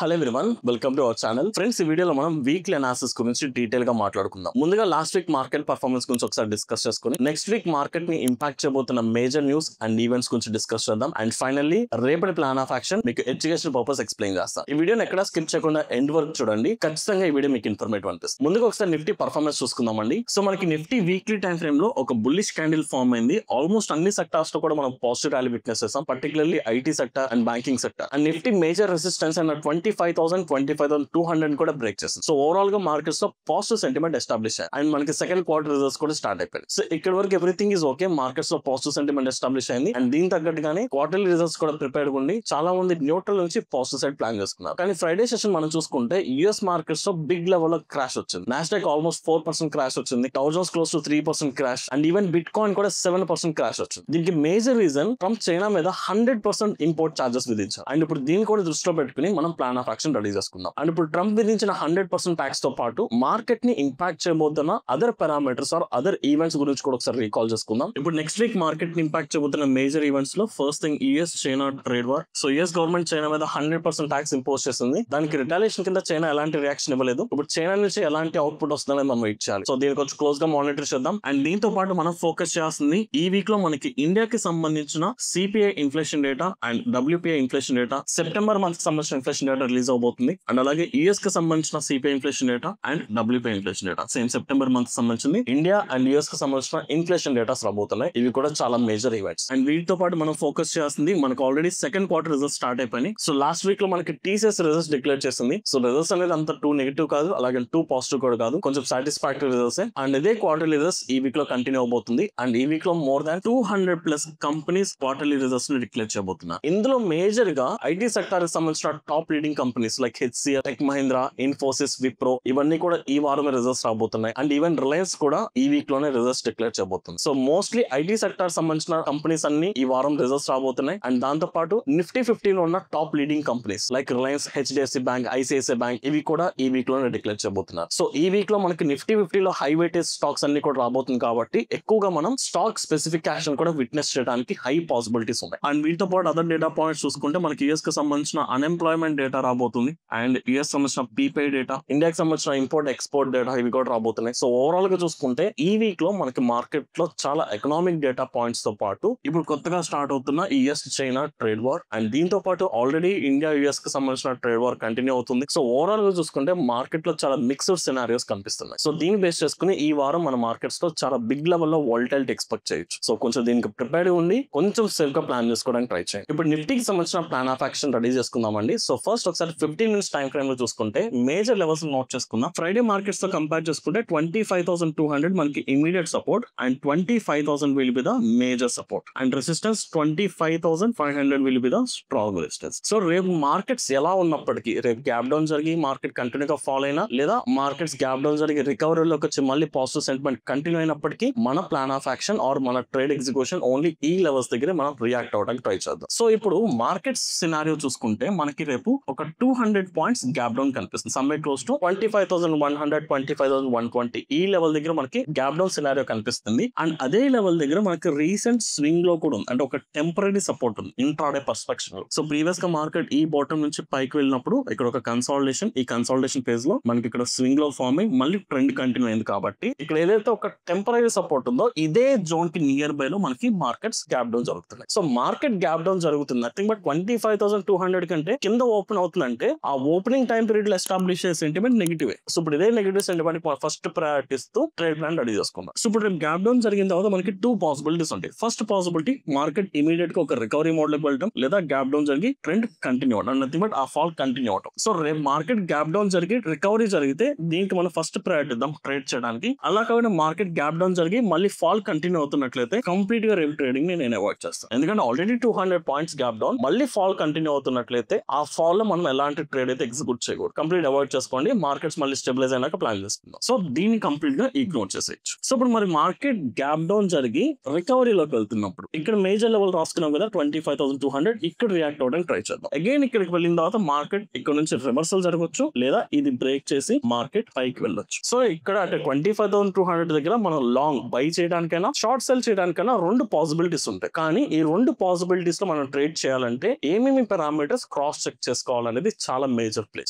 Hello everyone, welcome to our channel. Friends, ఈ వీడియోలో మనం వీక్లీ అనాలిసిస్ గురించి డీటెయిల్ గా మాట్లాడుకుందాం. ముందుగా లాస్ట్ వీక్ మార్కెట్ పర్ఫార్మెన్స్ గురించి ఒకసారి డిస్కస్ చేసుకుని నెక్స్ట్ వీక్ మార్కెట్ ని ఇంపాక్ట్ చేయబోతున్న మేజర్ న్యూస్ అండ్ ఈవెంట్స్ గురించి డిస్కస్ చేద్దాం. అండ్ ఫైనల్లీ రేపటి ప్లాన్ ఆఫ్ యాక్షన్ మీకు ఎడ్యుకేషన్ పర్పస్ ఎక్స్ప్లెయిన్ చేస్తాం. ఈ వీడియోని ఎక్కడ స్కిప్ చేయకుండా ఎండ్ వరకు చూడండి. ఖచ్చితంగా ఈ వీడియో మీకు ఇన్ఫర్మేటివ్ అనిపిస్తుంది. ముందుగా ఒకసారి నిఫ్టీ పర్ఫార్మెన్స్ చూసుకుందామండి. సో మనకి నిఫ్టీ వీక్లీ టైం ఫ్రేమ్ లో ఒక బుల్లిష్ క్యాండిల్ ఫార్మ్ అయింది. ఆల్మోస్ట్ అన్ని సెక్టార్స్ లో కూడా మనం పాజిటివ్ ర్యాలీ విట్నెస్ చేస్తాం, particularly IT sector and banking sector. And Nifty major resistance and 25,200 కూడా బ్రేక్ చేస్తుంది. సో ఓవరాల్ గా మార్కెట్స్ లో పాజిటివ్ సెంటిమెంట్ ఎస్టాబ్లిష్ అయ్యాయి. అండ్ మనకి సెకండ్ క్వార్టర్ రిజల్ట్స్ కూడా స్టార్ట్ అయిపోయింది. సో ఇక్కడ వరకు ఎవ్రీథింగ్ ఈజ్ ఓకే. మార్కెట్స్ లో పాజిటివ్ సెంటిమెంట్ ఎస్టాబ్లిష్ అయింది. అండ్ దీని తగ్గట్టుగానే క్వార్టర్లీ రిజల్ట్స్ కూడా ప్రిపేర్ ఉండి చాలా మంది న్యూట్రల్ నుంచి పాజిటివ్ సైడ్ ప్లాన్ చేసుకున్నారు. కానీ ఫ్రైడే సెషన్ మనం చూసుకుంటే యూఎస్ మార్కెట్స్ లో బిగ్ లెవెల్ లో క్రాష్ వచ్చింది. నాస్డాక్ ఆల్మోస్ట్ 4% క్రాష్ వచ్చింది. Dow Jones close to 3% crash. And even bitcoin కూడా 7% క్రాష్ వచ్చింది. దీనికి మేజర్ రీజన్ ట్రంప్ చైనా మీద 100% ఇంపోర్ట్ చార్జెస్ విధించారు. అండ్ ఇప్పుడు దీన్ని కూడా దృష్టిలో పెట్టుకుని మనం ప్లాన్ ఆఫ్ యాక్షన్ రెడీ చేసుకుందాం. అండ్ ఇప్పుడు ట్రంప్ విధించిన 100% ట్యాక్స్ తో పాటు మార్కెట్ ని ఇంపాక్ట్ చేయబోతున్న other parameters or other events గురించి కూడా ఒకసారి రీకాల్ చేసుకుందాం. ఇప్పుడు నెక్స్ట్ వీక్ మార్కెట్ ని ఇంపాక్ట్ చేయబోతున్న మేజర్ ఈవెంట్స్ లో first thing US China trade war. So US government China మీద 100% ట్యాక్స్ ఇంపోజ్ చేసింది. దానికి రిటాలియేషన్ కింద చైనా ఎలాంటి రియాక్షన్ ఇవ్వలేదు. ఇప్పుడు చైనా నుంచి ఎలాంటి అవుట్పుట్ వస్తుందని మనం వెయిట్ చేయాలి. సో దీన్ని కొంచెం క్లోజ్ గా మానిటర్ చేద్దాం. అండ్ దీంతో పాటు మనం ఫోకస్ చేయాల్సింది ఈ వీక్ లో మనకి ఇండియాకి సంబంధించిన CPI inflation data and WPI inflation data September month సంబంధించిన ఇన్ఫ్లేషన్ డేటా రిలీజ్ అవబోతుంది. అండ్ అలాగే యుఎస్ కి సంబంధించిన CPI inflation data and WPI inflation data same September month సంబంధించింది. ఇండియా అండ్ యుఎస్ కి సంబంధించిన ఇన్ఫ్లేషన్ డేటాస్ రాబోతున్నాయి. ఇవి కూడా చాలా మేజర్ ఈవెంట్స్. అండ్ వీటితో పాటు మనం ఫోకస్ చేయాల్సింది మనకు already second quarter results start అయిపోయి. సో లాస్ట్ వీక్ లో మనకి టీసీఎస్ రిజల్ట్స్ డిక్లేర్ చేసింది. సో రిజల్ట్స్ అనేది అంత టూ నెగిటివ్ కాదు, అలాగే టూ పాజిటివ్ కూడా కాదు, కొంచెం సాటిస్ఫాక్టరీ రిజల్ట్స్. అండ్ ఇదే క్వార్టర్లీ రిజల్ట్స్ ఈ వీక్ లో కంటిన్యూ అవబోతుంది. అండ్ ఈ వీక్ లో more than 200+ companies quarterly results ని డిక్లేర్ చేయబోతున్నారు. ఇందులో మేజర్ గా ఐటీ సెక్టార్ కి సంబంధించిన top leading companies like HCl, tech Mahindra, Infosys, Wipro ఇవన్నీ కూడా ఈ వారమే రిజల్ట్స్ రాబోతున్నాయి. అండ్ ఈవెన్ రిలయన్స్ కూడా ఈ వీక్ లోనే రిజల్ట్స్ డిక్లేర్ చేయబోతుంది. సో మోస్ట్లీ ఐటీ సెక్టార్ సంబంధించిన కంపెనీస్ అన్ని ఈ వారం రిజల్ట్స్ రాబోతున్నాయి. అండ్ దాంతో పాటు నిఫ్టీ 50 లో ఉన్న top leading companies like Reliance, HDFC bank, ICICI bank ఇవి కూడా ఈ వీక్ లోనే డిక్లేర్ చేయబోతున్నారు. సో ఈ వీక్ లో మనకి నిఫ్టీ 50 లో హై వెయిటేజ్ స్టాక్స్ అన్ని కూడా రాబోతుంది కాబట్టి ఎక్కువగా మనం స్టాక్ స్పెసిఫిక్ యాక్షన్ కూడా విట్నెస్ చేయడానికి హై పాసిబిలిటీస్ ఉన్నాయి. అండ్ వీటితో పాటు అదర్ డేటా పాయింట్స్ చూసుకుంటే మనకి యుఎస్ కి సంబంధించిన అన్ఎంప్లాయ్మెంట్ డేటా రాబోతుంది. అండ్ యుఎస్ సంబంధించిన పీపై డేటా, ఇండియాకి సంబంధించిన ఇంపోర్ట్ ఎక్స్పోర్ట్ డేటా ఇవి కూడా రాబోతున్నాయి. సో ఓవరాల్ గా చూసుకుంటే ఈ వీక్ లో మనకి మార్కెట్ లో చాలా ఎకనామిక్ డేటా పాయింట్స్ తో పాటు ఇప్పుడు కొత్తగా స్టార్ట్ అవుతున్న US China trade war and దీంతో పాటు ఆల్రెడీ ఇండియా యుఎస్ కి సంబంధించిన ట్రేడ్ వార్ కంటిన్యూ అవుతుంది. సో ఓవరాల్ గా చూసుకుంటే మార్కెట్ లో చాలా మిక్స్డ్ సినారియోస్ కనిపిస్తున్నాయి. సో దీన్ని బేస్ చేసుకుని ఈ వారం మన మార్కెట్స్ లో చాలా బిగ్ లెవెల్ లో వాలటిలిటీ ఎక్స్పెక్ట్ చేయొచ్చు. సో కొంచెం దీనికి ప్రిపేర్డ్ ఉండి కొంచెం సేఫ్ గా ప్లాన్ చేసుకోవడానికి ట్రై చేయండి. ఇప్పుడు నిఫ్టీకి సంబంధించిన ప్లాన్ ఆఫ్ యాక్షన్ రెడీ చేసుకుందామండి. సో ఫస్ట్ ఒకసారి 15 minutes టైం ఫ్రేమ్ లో చూసుకుంటే మేజర్ లెవెల్స్ నోట్ చేసుకుందాం. ఫ్రైడే మార్కెట్స్ తో కంపేర్ చేసుకుంటే 25,200 మనకి immediate support and 25,000 will be the major support and resistance 25,500 will be the strong resistance. So రేపు markets ఎలా ఉన్నప్పటికీ రేపు గ్యాప్ డౌన్ జరిగి మార్కెట్ కంటిన్యూగా ఫాలో అయినా లేదా మార్కెట్స్ గ్యాప్ డౌన్ జరిగి రికవరీలోకి వచ్చి మళ్ళీ పాజిటివ్ సెంటిమెంట్ కంటిన్యూ అయినప్పటికీ మన ప్లాన్ ఆఫ్ యాక్షన్ ఆర్ మన ట్రేడ్ ఎగ్జిక్యూషన్ ఓన్లీ ఈ లెవెల్స్ దగ్గర మనం రియాక్ట్ అవడానికి ట్రై చేద్దాం. సో ఇప్పుడు మార్కెట్స్ సినారియో చూసుకుంటే మనకి రేపు ఒక 200 పాయింట్స్ గ్యాప్ డౌన్ కనిపిస్తుంది. సమ్వేర్ క్లోజ్ టు 25,100, 25,120 ఈ లెవెల్ దగ్గర మనకి గ్యాప్ డౌన్ సినారియో కనిపిస్తుంది. అండ్ అదే లెవెల్ దగ్గర మనకి రీసెంట్ స్వింగ్ లో కూడా ఉంది. అంటే ఒక టెంపరీ సపోర్ట్ ఉంది ఇంట్రాడే పర్స్పెక్షన్ లో. సో ప్రీవియస్ గా మార్కెట్ ఈ బాటమ్ నుంచి పైకి వెళ్ళినప్పుడు ఇక్కడ ఒక కన్సాలిడేషన్, ఈ కన్సాలిడేషన్ ఫేజ్ లో మనకి ఇక్కడ స్వింగ్ లో ఫార్మ్ అయ్యి మళ్ళీ ట్రెండ్ కంటిన్యూ అయింది. కాబట్టి ఇక్కడ ఏదైతే ఒక టెంపరీ సపోర్ట్ ఉందో ఇదే జోన్ కి నియర్ బై లో మనకి మార్కెట్స్ గ్యాప్ డౌన్ జరుగుతున్నాయి. సో మార్కెట్ గ్యాప్ డౌన్ జరుగుతుంది నథింగ్ బట్ 25,200 కంటే కింద ఓపెన్ అవుతుందంటే ఆ ఓపెనింగ్ టైం పీరియడ్ లో ఎస్టాబ్లిష్ చేసే సెంటిమెంట్ నెగిటివ్. సో ఇప్పుడు ఇదే నెగిటివ్ సెంటిమెంట్ ఫస్ట్ ప్రయారిటీ ఇస్తూ ట్రేడ్ ప్లాన్ రెడీ చేసుకుందాం. సో ఇప్పుడు గ్యాప్ డౌన్ జరిగిన తర్వాత మనకి 2 పాసిబిలిటీస్ ఉంటాయి. ఫస్ట్ పాసిబిలిటీ మార్కెట్ ఇమీడియట్ గా ఒక రికవరీ మోడ్ లోకి వెళ్ళడం లేదా గ్యాప్ డౌన్ జరిగి ట్రెండ్ కంటిన్యూ అవడం నథింగ్ బట్ ఆ ఫాల్ కంటిన్యూ అవడం. సో రేపు మార్కెట్ గ్యాప్ డౌన్ జరిగి రికవరీ జరిగితే దీనికి మనం ఫస్ట్ ప్రయారిటీ ఇద్దాం ట్రేడ్ చేయడానికి. అలా కాకుండా మార్కెట్ గ్యాప్ డౌన్ జరిగి మళ్ళీ ఫాల్ కంటిన్యూ అవుతున్నట్లయితే కంప్లీట్ గా రేపు ట్రేడింగ్ నేను అవాయిడ్ చేస్తాను. ఎందుకంటే ఆల్రెడీ 200 పాయింట్స్ గ్యాప్ డౌన్ మళ్ళీ ఫాల్ కంటిన్యూ అవుతున్నట్లయితే ఆ ఫాల్ లో మనం ఎలాంటి ట్రేడ్ అయితే ఎగ్జిక్యూట్ చేయకూడదు. కంప్లీట్ అవాయిడ్ చేసుకోండి. మార్కెట్స్ మళ్ళీ స్టెబిలైజ్ అయినాక ప్లాన్ చేసుకుందాం. సో దీన్ని కంప్లీట్ గా ఇగ్నోర్ చేసేయచ్చు. సో ఇప్పుడు మరి మార్కెట్ గ్యాప్ డౌన్ జరిగి రికవరీలోకి వెళ్తున్నప్పుడు ఇక్కడ మేజర్ లెవెల్ రాసుకున్నాం కదా 25,200 ఇక్కడ రియాక్ట్ అవడానికి ట్రై చేద్దాం. అగైన్ ఇక్కడికి వెళ్ళిన తర్వాత మార్కెట్ ఇక్కడ నుంచి రివర్సల్ జరగవచ్చు లేదా ఇది బ్రేక్ చేసి మార్కెట్ పైకి వెళ్ళొచ్చు. సో ఇక్కడ అంటే 25,200 దగ్గర మనం లాంగ్ బై చేయడానికైనా షార్ట్ సెల్ చేయడానికైనా 2 పాసిబిలిటీస్ ఉంటాయి. కానీ ఈ 2 పాసిబిలిటీస్ లో మనం ట్రేడ్ చేయాలంటే ఏమేమి పారామీటర్స్ క్రాస్ చెక్ చేసుకోవాలి అనేది చాలా మేజర్ ప్లే.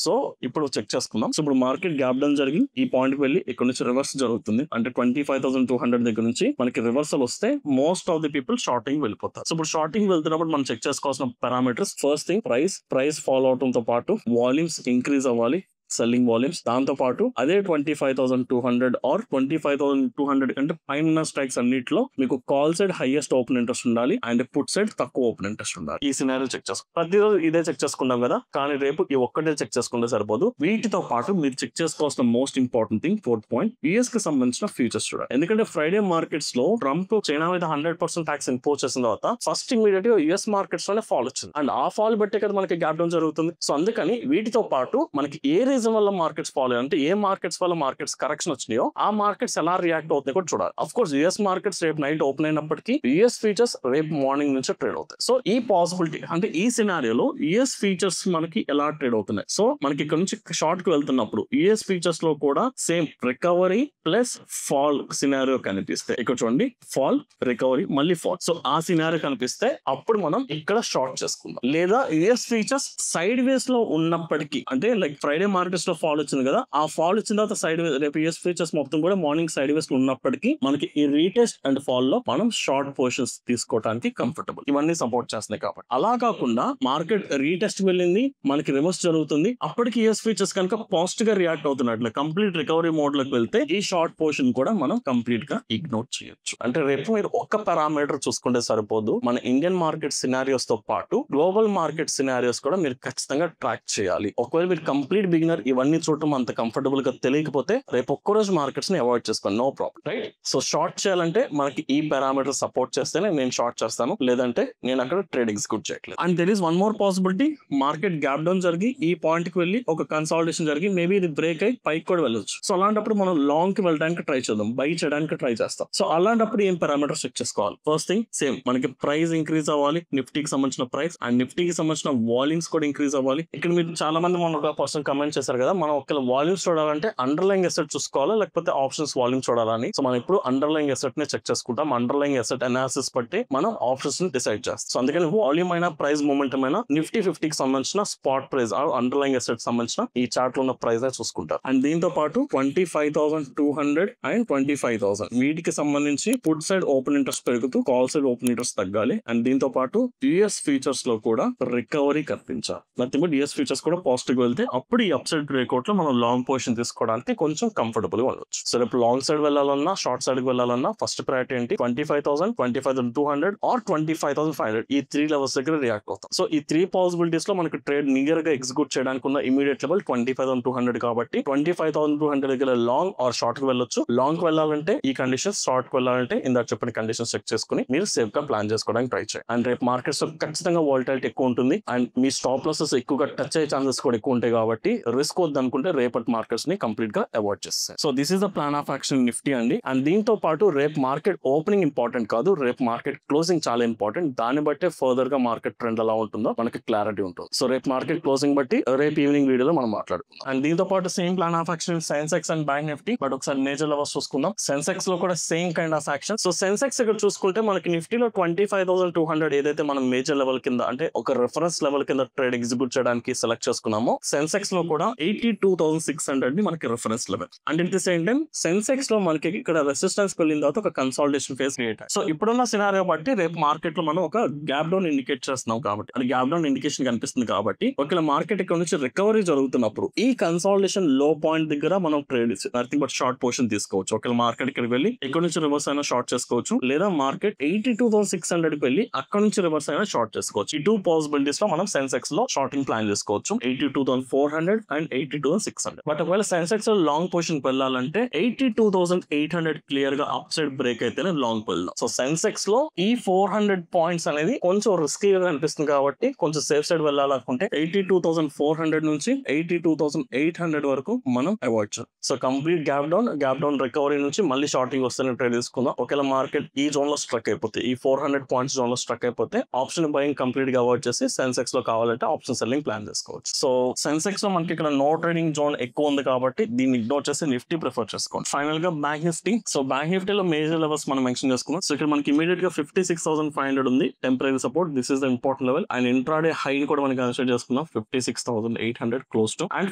సో ఇప్పుడు చెక్ చేసుకుందాం. సో ఇప్పుడు మార్కెట్ గ్యాప్ డౌన్ జరిగి ఈ పాయింట్ కి వెళ్ళి ఇక్కడ నుంచి రివర్స్ జరుగుతుంది. అంటే 25,200 దగ్గర నుంచి మనకి రివర్సల్ వస్తే most of the people shorting వెళ్ళిపోతారు. సో ఇప్పుడు షార్టింగ్ వెళ్తున్నప్పుడు మనం చెక్ చేసుకోవాల్సిన parameters, first thing price follow అవడంతో పాటు వాల్యూమ్స్ ఇంక్రీజ్ అవ్వాలి, సెల్లింగ్ వాల్యూమ్స్. దాంతో పాటు అదే 25,200 ఆర్ 25,200 కంటే పైన స్ట్రైక్స్ అన్నిటిలో మీకు call side highest open interest ఉండాలి అండ్ పుట్ సైడ్ తక్కువ ఓపెన్ ఇంట్రెస్ట్ ఉండాలి. ఈ సినారియో చెక్ చేసుకో. ప్రతిరోజు ఇదే చెక్ చేసుకుంటాం కదా, కానీ రేపు ఈ ఒక్కటే చెక్ చేసుకుంటే సరిపోదు. వీటితో పాటు మీరు చెక్ చేసుకోవాల్సిన most important thing, fourth point, US కి సంబంధించిన ఫ్యూచర్స్ చూడాలి. ఎందుకంటే ఫ్రైడే మార్కెట్స్ లో ట్రంప్ చైనా మీద 100% ట్యాక్స్ ఇంపోజ్ చేసిన తర్వాత ఫస్ట్ ఇమీడియట్ గా యుఎస్ మార్కెట్స్ లోనే ఫాల్ వచ్చింది. అండ్ ఆ ఫాల్ బట్టే కదా మనకి గ్యాప్ డౌన్ జరుగుతుంది. సో అందుకని వీటితో పాటు మనకి ఏ వల్ల మార్కెట్స్ ఫాలో అంటే ఏ మార్కెట్స్ వల్ల మార్కెట్స్ కరెక్షన్ వచ్చినాయో ఆ మార్కెట్స్ ఎలా రియాక్ట్ అవుతాయి కూడా చూడాలి. అఫ్ కోర్స్ యుఎస్ మార్కెట్స్ రేపు నైట్ ఓపెన్ అయినప్పటికీ యుఎస్ ఫీచర్స్ రేపు మార్నింగ్ నుంచి ట్రేడ్ అవుతాయి. సో ఈ పాసిబిలిటీ అంటే ఈ సినారియోలో యుఎస్ ఫీచర్స్ మనకి ఎలా ట్రేడ్ అవుతున్నాయి. సో మనకి ఇక్కడ నుంచి షార్ట్ కి వెళ్తున్నప్పుడు యుఎస్ ఫీచర్స్ లో కూడా same recovery plus fall scenario కనిపిస్తే, ఇక్కడ చూడండి ఫాల్ రికవరీ మళ్ళీ ఫాల్. సో ఆ సినారియో కనిపిస్తే అప్పుడు మనం ఇక్కడ షార్ట్ చేసుకుందాం. లేదా యుఎస్ ఫీచర్స్ సైడ్ వేస్ లో ఉన్నప్పటికీ, అంటే లైక్ ఫ్రైడే మార్కెట్స్ లో ఫాల్ వచ్చింది కదా, ఆ ఫాల్ వచ్చిన తర్వాత సైడ్ వేస్ రేపు యుఎస్ ఫీచర్స్ మొత్తం కూడా మార్నింగ్ సైడ్ వేస్ ఉన్నప్పటికీ మనకి ఈ రీటెస్ట్ అండ్ ఫాల్ లో మనం షార్ట్ పొజిషన్స్ తీసుకోవడానికి కంఫర్టబుల్. ఇవన్నీ సపోర్ట్ చేస్తున్నాయి కాబట్టి. అలా కాకుండా మార్కెట్ రీటెస్ట్ వెళ్ళింది, మనకి రివర్స్ జరుగుతుంది, అప్పటికి యుఎస్ ఫీచర్స్ కనుక పాజిటివ్ గా రియాక్ట్ అవుతున్నట్లు కంప్లీట్ రికవరీ మోడ్ లోకి వెళ్తే ఈ షార్ట్ పొజిషన్ కూడా మనం కంప్లీట్ గా ఇగ్నోర్ చేయొచ్చు. అంటే రేపు మీరు ఒక్క పారామీటర్ చూసుకుంటే సరిపోదు, మన ఇండియన్ మార్కెట్ సినారియోస్ తో పాటు గ్లోబల్ మార్కెట్ సినారియోస్ కూడా మీరు ఖచ్చితంగా ట్రాక్ చేయాలి. ఒకవేళ మీరు కంప్లీట్ బిగినర్ ఇవన్నీ చూడటం అంత కంఫర్టబుల్ గా తెలియకపోతే రేపు ఒక్కరోజు మార్కెట్స్ ని అవాయిడ్ చేసుకోండి, no problem, right. So short చేయాలంటే మనకి ఈ పారామీటర్ సపోర్ట్ చేస్తేనే నేను షార్ట్ చేస్తాను, లేదంటే నేను అక్కడ ట్రేడ్ ఎగ్జిక్యూట్ చేయట్లేదు. And there is one more possibility, market gap down జరిగి ఈ పాయింట్ కి వెళ్ళి ఒక కన్సాలిడేషన్ జరిగి మేబీ ఇది బ్రేక్ అయ్యి పైకి కూడా వెళ్ళొచ్చు. సో అలాంటప్పుడు మనం లాంగ్ కి వెళ్ళడానికి ట్రై చేద్దాం, బై చేయడానికి ట్రై చేస్తాం. సో అలాంటప్పుడు ఏం పారామీటర్స్ చెక్ చేసుకోవాలి. ఫస్ట్ థింగ్ సేమ్ మనకి ప్రైస్ ఇంక్రీజ్ అవ్వాలి, నిఫ్టీకి సంబంధించిన ప్రైస్ అండ్ నిఫ్టీకి సంబంధించిన వాల్యూమ్స్ కూడా ఇంక్రీజ్ అవ్వాలి. ఇక్కడ మీరు చాలా మంది మన ఒక పర్సన్ కమెంట్ చేశారు కదా, మనం ఒక వాల్యూమ్స్ చూడాలంటే అండర్లైంగ్ అసెట్ చూసుకోవాలా లేకపోతే ఆప్షన్స్ వాల్యూమ్ చూడాలని. సో మనం ఇప్పుడు అండర్లైంగ్ అసెట్ ని చెక్ చేసుకుంటాం. అండర్లైంగ్ అసెట్ అనాలిసిస్ బట్టి మనం ఆప్షన్స్ ని డిసైడ్ చేస్తాం. సో అందుకని వాల్యూమ్ అయినా ప్రైస్ మూమెంటం అయినా నిఫ్టీ 50కి సంబంధించిన స్పాట్ ప్రైస్ అండర్లైంగ్ అసెట్ సంబంధించిన ఈ చార్ట్ లో ఉన్న ప్రైస్ చూసుకుంటారు. అండ్ దీంతో పాటు 25,200 అండ్ 25,000 వీటికి సంబంధించి పుట్ సైడ్ ఓపెన్ ఇంట్రెస్ట్ పెరుగుతూ కాల్ సైడ్ ఓపెన్ ఇంట్రెస్ట్ తగ్గాలి. అండ్ దీంతో పాటు యుఎస్ ఫీచర్స్ లో కూడా రికవరీ కనిపించాలి. నథింగ్ బట్ యుఎస్ ఫీచర్స్ కూడా పాజిటివ్ వెళ్తే అప్పుడు ఈ అప్ సైడ్ బ్రేక్అవుట్ లో మనం లాంగ్ పొజిషన్ తీసుకోవడానికి కొంచెం కంఫర్టబుల్ గా ఉండొచ్చు. సో రేపు లాంగ్ సైడ్ వెళ్ళాలన్నా షార్ట్ సైడ్ కి వెళ్ళాలన్నా ఫస్ట్ ప్రయారిటీ ఏంటి, 25,000, 25,200 ఆర్ 25,500 ఈ 3 లెవెల్స్ దగ్గర రియాక్ట్ అవుతాం. సో ఈ 3 పాసిబిలిటీస్ లో మనకి ట్రేడ్ నియర్ గా ఎగ్జిక్యూట్ చేయడానికి ఉన్న ఇమీడియట్ లెవెల్ 25,200 కాబట్టి 25,200 దగ్గర లాంగ్ ఆర్ షార్ట్ కి వెళ్ళొచ్చు. లాంగ్ కి వెళ్ళాలంటే ఈ కండిషన్స్, షార్ట్ కి వెళ్ళాలంటే ఇందాక చెప్పిన కండిషన్స్ చెక్ చేసుకుని మీరు సేఫ్ గా ప్లాన్ చేసుకోవడానికి ట్రై చేయండి. అండ్ రేపు మార్కెట్స్ లో ఖచ్చితంగా వాలటిలిటీ ఎక్కువ ఉంటుంది అండ్ మీ స్టాప్ లాసెస్ ఎక్కువగా టచ్ అయ్యే ఛాన్సెస్ కూడా ఎక్కువ ఉంటాయి కాబట్టి రిస్క్ వద్దనుకుంటే రేపటి మార్కెట్స్ ని కంప్లీట్ గా అవాయిడ్ చేస్తాయి. So this is the plan of action Nifty అండి. అండ్ దీంతో పాటు రేపు మార్కెట్ ఓపెనింగ్ ఇంపార్టెంట్ కాదు, రేపు మార్కెట్ క్లోజింగ్ చాలా ఇంపార్టెంట్. దాన్ని బట్టే ఫర్దర్ గా మార్కెట్ ట్రెండ్ ఎలా ఉంటుందో మనకి క్లారిటీ ఉంటుంది. సో రేపు మార్కెట్ క్లోజింగ్ బట్టి రేపు ఈవినింగ్ వీడియోలో మనం మాట్లాడుకుందాం. అండ్ దీంతో పాటు same plan of action Sensex and bank Nifty, but ఒకసారి మేజర్ లెవెల్స్ చూసుకుందాం. సెన్సెక్స్ లో కూడా same kind of action. So Sensex ఇక్కడ చూసుకుంటే మనకి నిఫ్టీలో 25,200 ఏదైతే మనం మేజర్ లెవెల్ కింద అంటే ఒక రెఫరెన్స్ లెవెల్ కింద ట్రేడ్ ఎగ్జిక్యూట్ చేయడానికి సెలెక్ట్ చేసుకున్నామో, సెన్సెక్స్ లో కూడా 82,600 ని మనకి reference level. And it the same time Sensex లో మనకి ఇక్కడ రెసిస్టెన్స్ వెళ్ళిన తర్వాత ఒక కన్సాలిడేషన్ ఫేజ్ క్రియేట్. సో ఇప్పుడున్న సినారియో బట్టి రేపు మార్కెట్ లో మనం ఒక గ్యాప్ డౌన్ ఇండికేట్ చేస్తున్నాం కాబట్టి, అది గ్యాప్ డౌన్ ఇండికేషన్ కనిపిస్తుంది కాబట్టి ఒకవేళ మార్కెట్ ఇక్కడ నుంచి రికవరీ జరుగుతున్నప్పుడు ఈ కన్సాలిడేషన్ లో పాయింట్ దగ్గర మనం trade nothing but short position తీసుకోవచ్చు. ఒకవేళ మార్కెట్ ఇక్కడికి వెళ్ళి ఇక్కడ నుంచి రివర్స్ అయినా షార్ట్ చేసుకోవచ్చు, లేదా మార్కెట్ 82,600 కి వెళ్ళి అక్కడ నుంచి రివర్స్ అయినా షార్ట్ చేసుకోవచ్చు. ఈ 2 పాసిబిలిటీస్ లో మనం సెన్సెక్స్ లో షార్టింగ్ ప్లాన్ చేసుకోవచ్చు, 82,400 అండ్ 82,600. బట్ ఒకవేళ సెన్సెక్స్ లో లాంగ్ పొజిషన్ వెళ్ళాలంటే 82,800 క్లియర్ గా అప్ సైడ్ బ్రేక్ అయితేనే లాంగ్ వెళ్దాం. సో సెన్సెక్స్ లో ఈ 400 పాయింట్స్ అనేది కొంచెం రిస్కీగా అనిపిస్తుంది కాబట్టి కొంచెం సేఫ్ సైడ్ వెళ్ళాలనుకుంటే 82,400 నుంచి 82,800 వరకు మనం అవాయిడ్ చేయాలి. So complete gap down recovery నుంచి మళ్ళీ షార్టింగ్ వస్తే ట్రేడ్ తీసుకుందాం. ఒకవేళ మార్కెట్ ఈ జోన్ లో స్ట్రక్ అయిపోతే, ఈ 400 పాయింట్స్ జోన్ లో స్ట్రక్ అయిపోతే ఆప్షన్ బయింగ్ కంప్లీట్ గా అవాయిడ్ చేసి సెన్సెక్స్ లో కావాలంటే ఆప్షన్ సెల్లింగ్ ప్లాన్ చేసుకోవచ్చు. సో సెన్సెక్స్ లో మనకి ఇక్కడ నో ట్రేడింగ్ జోన్ ఎక్కువ ఉంది కాబట్టి దీన్ని ఇగ్నోర్ చేసి నిఫ్టీ ప్రిఫర్ చేసుకోండి. ఫైనల్ గా బ్యాంక్ నిఫ్టీ. సో బ్యాంక్ నిఫ్టీలో మేజర్ లెవెల్స్ మనం మెన్షన్ చేసుకున్నాం. సో ఇక్కడ మనకి ఇమీడియట్ గా 56,500 ఉంది temporary support. This is the important level. And intraday high కూడా మనం కన్సిడర్ చేసుకున్నాం 56,800 క్లోజ్ టు అండ్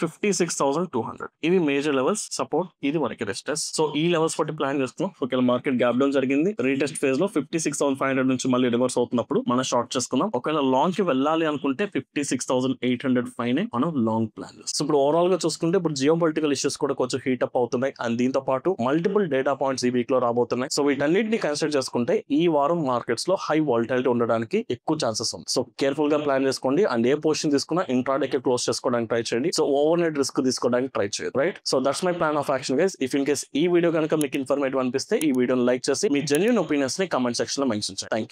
56,200. ఇవి మేజర్ లెవెల్స్ సపోర్ట్. ఇది మనకి రెసిస్టెన్స్. సో ఈ లెవెల్స్ బట్టి ప్లాన్ చేసుకున్నాం. ఒకవేళ మార్కెట్ గ్యాప్ డౌన్ జరిగింది, రీటెస్ట్ ఫేజ్ లో 56,500 నుంచి మళ్ళీ రివర్స్ అవుతున్నప్పుడు మనం షార్ట్ చేసుకుందాం. ఒకవేళ లాంగ్ కి వెళ్ళాలి అనుకుంటే 56,800 పైనే మనం లాంగ్ ప్లాన్. సో ఇప్పుడు ఓవరాల్ గా చూసుకుంటే ఇప్పుడు జియో పొలిటికల్ ఇష్యూస్ కూడా కొంచెం హీట్ అప్ అవుతున్నాయి. అండ్ దీంతో పాటు మల్టిపుల్ డేటా పాయింట్స్ ఈ వీక్ లో రాబోతున్నాయి. సో వీటన్నిటిని కన్సిడర్ చేసుకుంటే ఈ వారం మార్కెట్స్ లో హై వాలటిలిటీ ఉండడానికి ఎక్కువ ఛాన్సెస్ ఉంది. సో కేర్ఫుల్ గా ప్లాన్ చేసుకోండి. అండ్ ఏ పొజిషన్ తీసుకున్నా ఇంట్రాడే కి క్లోజ్ చేసుకోవడానికి ట్రై చేయండి. సో ఓవర్ నైట్ రిస్క్ తీసుకోవడానికి ట్రై చేయండి. Right. So that's my plan of action guys. If in case ఈ వీడియో కనుక మీకు ఇన్ఫర్మేటివ్ అనిపిస్తే ఈ వీడియోని లైక్ చేసి మీ జెన్యూన్ ఒపీనియన్స్ ని కామెంట్ సెక్షన్ లో మెన్షన్ చేయండి. థాంక్యూ.